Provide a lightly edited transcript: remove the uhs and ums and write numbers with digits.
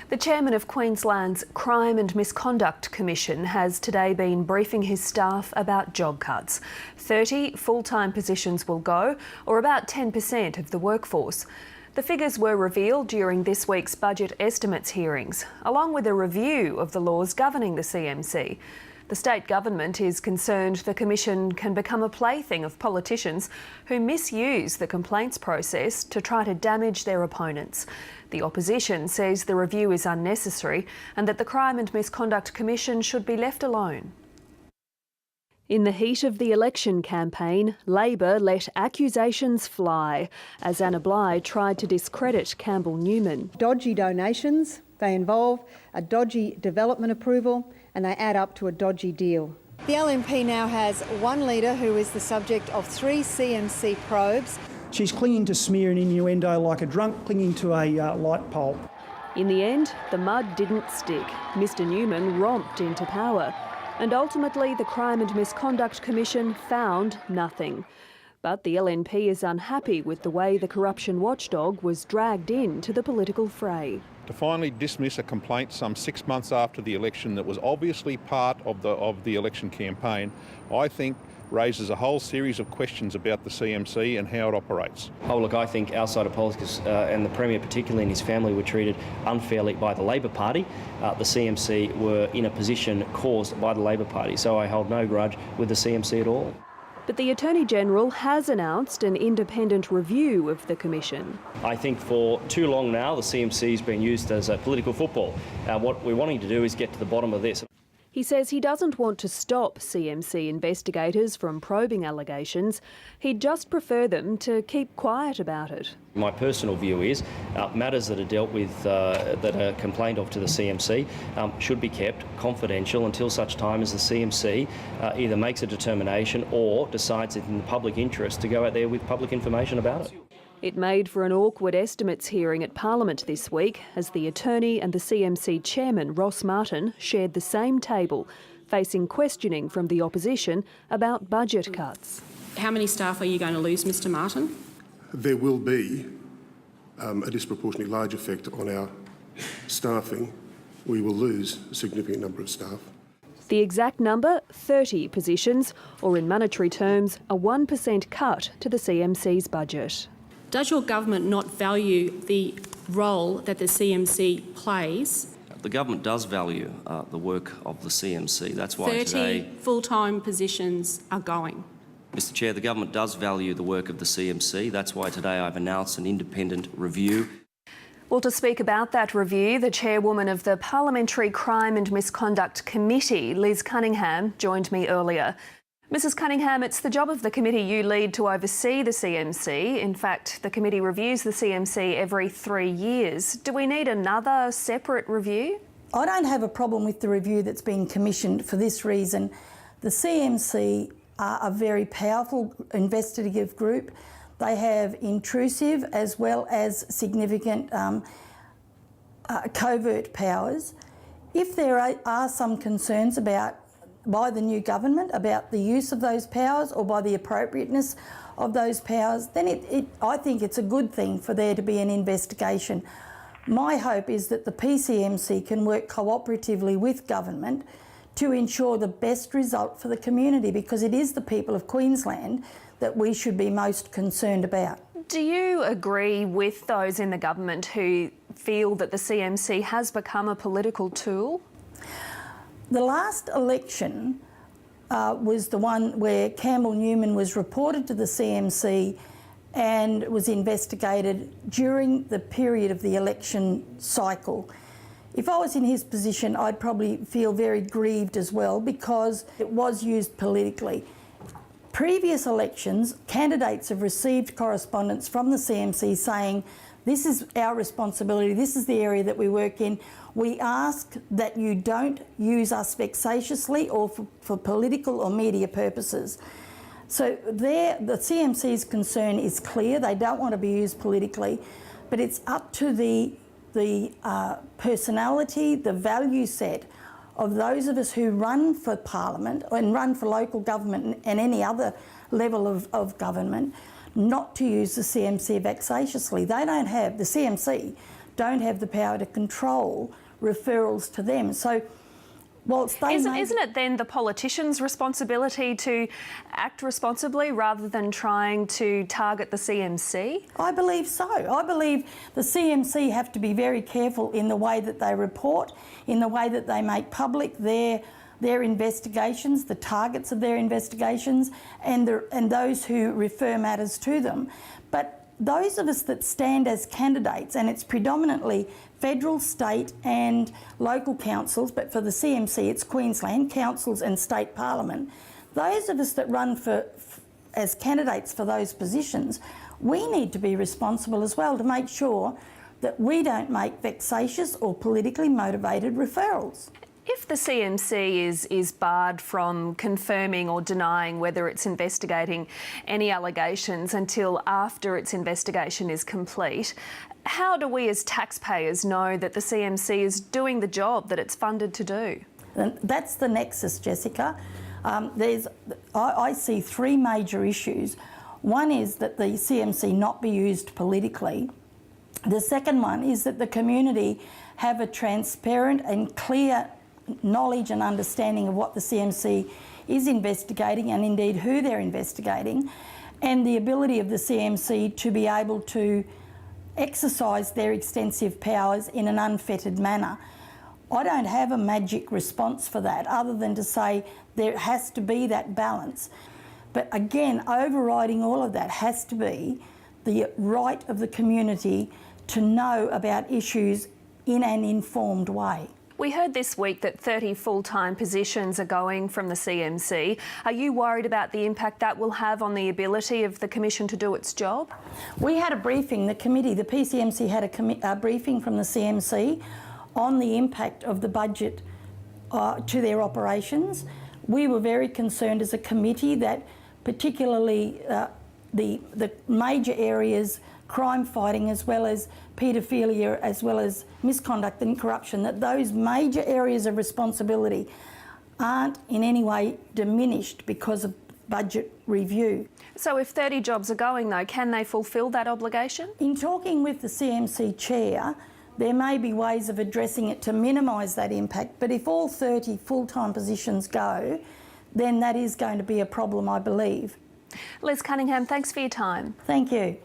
The chairman of Queensland's Crime and Misconduct Commission has today been briefing his staff about job cuts. 30 full-time positions will go, or about 10% of the workforce. The figures were revealed during this week's budget estimates hearings, along with a review of the laws governing the CMC. The state government is concerned the Commission can become a plaything of politicians who misuse the complaints process to try to damage their opponents. The opposition says the review is unnecessary and that the Crime and Misconduct Commission should be left alone. In the heat of the election campaign, Labor let accusations fly as Anna Bligh tried to discredit Campbell Newman. Dodgy donations, they involve a dodgy development approval and they add up to a dodgy deal. The LNP now has one leader who is the subject of 3 CMC probes. She's clinging to smear and innuendo like a drunk clinging to a light pole. In the end, the mud didn't stick. Mr Newman romped into power. And ultimately, the Crime and Misconduct Commission found nothing. But the LNP is unhappy with the way the corruption watchdog was dragged into the political fray. To finally dismiss a complaint some 6 months after the election that was obviously part of the election campaign, I think raises a whole series of questions about the CMC and how it operates. Oh look, I think our side of politics and the Premier particularly and his family were treated unfairly by the Labor Party. The CMC were in a position caused by the Labor Party, so I hold no grudge with the CMC at all. But the Attorney-General has announced an independent review of the Commission. I think for too long now the CMC has been used as a political football. What we're wanting to do is get to the bottom of this. He says he doesn't want to stop CMC investigators from probing allegations. He'd just prefer them to keep quiet about it. My personal view is matters that are dealt with, that are complained of to the CMC, should be kept confidential until such time as the CMC either makes a determination or decides it's in the public interest to go out there with public information about it. It made for an awkward estimates hearing at Parliament this week as the Attorney and the CMC Chairman, Ross Martin, shared the same table, facing questioning from the opposition about budget cuts. How many staff are you going to lose, Mr Martin? There will be a disproportionately large effect on our staffing. We will lose a significant number of staff. The exact number, 30 positions, or in monetary terms, a 1% cut to the CMC's budget. Does your government not value the role that the CMC plays? The government does value the work of the CMC. That's why 30 full-time positions are going. Mr Chair, the government does value the work of the CMC. That's why today I've announced an independent review. Well, to speak about that review, the chairwoman of the Parliamentary Crime and Misconduct Committee, Liz Cunningham, joined me earlier. Mrs Cunningham, it's the job of the committee you lead to oversee the CMC. In fact, the committee reviews the CMC every 3 years. Do we need another separate review? I don't have a problem with the review that's been commissioned for this reason. The CMC are a very powerful investigative group. They have intrusive as well as significant covert powers. If there are some concerns by the new government about the use of those powers or by the appropriateness of those powers, then I think it's a good thing for there to be an investigation. My hope is that the PCMC can work cooperatively with government to ensure the best result for the community, because it is the people of Queensland that we should be most concerned about. Do you agree with those in the government who feel that the CMC has become a political tool? The last election was the one where Campbell Newman was reported to the CMC and was investigated during the period of the election cycle. If I was in his position, I'd probably feel very grieved as well, because it was used politically. Previous elections, candidates have received correspondence from the CMC saying, this is our responsibility, this is the area that we work in. We ask that you don't use us vexatiously or for political or media purposes. So the CMC's concern is clear. They don't want to be used politically, but it's up to the personality, the value set of those of us who run for Parliament and run for local government and any other level of government, not to use the CMC vexatiously. The CMC don't have the power to control referrals to them. So whilst they Isn't it then the politicians' responsibility to act responsibly rather than trying to target the CMC? I believe so. I believe the CMC have to be very careful in the way that they report, in the way that they make public their investigations, the targets of their investigations, and those who refer matters to them. But those of us that stand as candidates, and it's predominantly federal, state and local councils, but for the CMC it's Queensland, councils and state parliament, those of us that run as candidates for those positions, we need to be responsible as well to make sure that we don't make vexatious or politically motivated referrals. If the CMC is barred from confirming or denying whether it's investigating any allegations until after its investigation is complete, how do we as taxpayers know that the CMC is doing the job that it's funded to do? And that's the nexus, Jessica. I see three major issues. One is that the CMC not be used politically. The second one is that the community have a transparent and clear knowledge and understanding of what the CMC is investigating and indeed who they're investigating, and the ability of the CMC to be able to exercise their extensive powers in an unfettered manner. I don't have a magic response for that other than to say there has to be that balance. But again, overriding all of that has to be the right of the community to know about issues in an informed way. We heard this week that 30 full-time positions are going from the CMC. Are you worried about the impact that will have on the ability of the Commission to do its job? We had a briefing, the PCMC had a briefing from the CMC on the impact of the budget to their operations. We were very concerned as a committee that particularly the major areas, crime fighting as well as paedophilia, as well as misconduct and corruption, that those major areas of responsibility aren't in any way diminished because of budget review. So if 30 jobs are going though, can they fulfil that obligation? In talking with the CMC chair, there may be ways of addressing it to minimise that impact, but if all 30 full-time positions go, then that is going to be a problem, I believe. Liz Cunningham, thanks for your time. Thank you.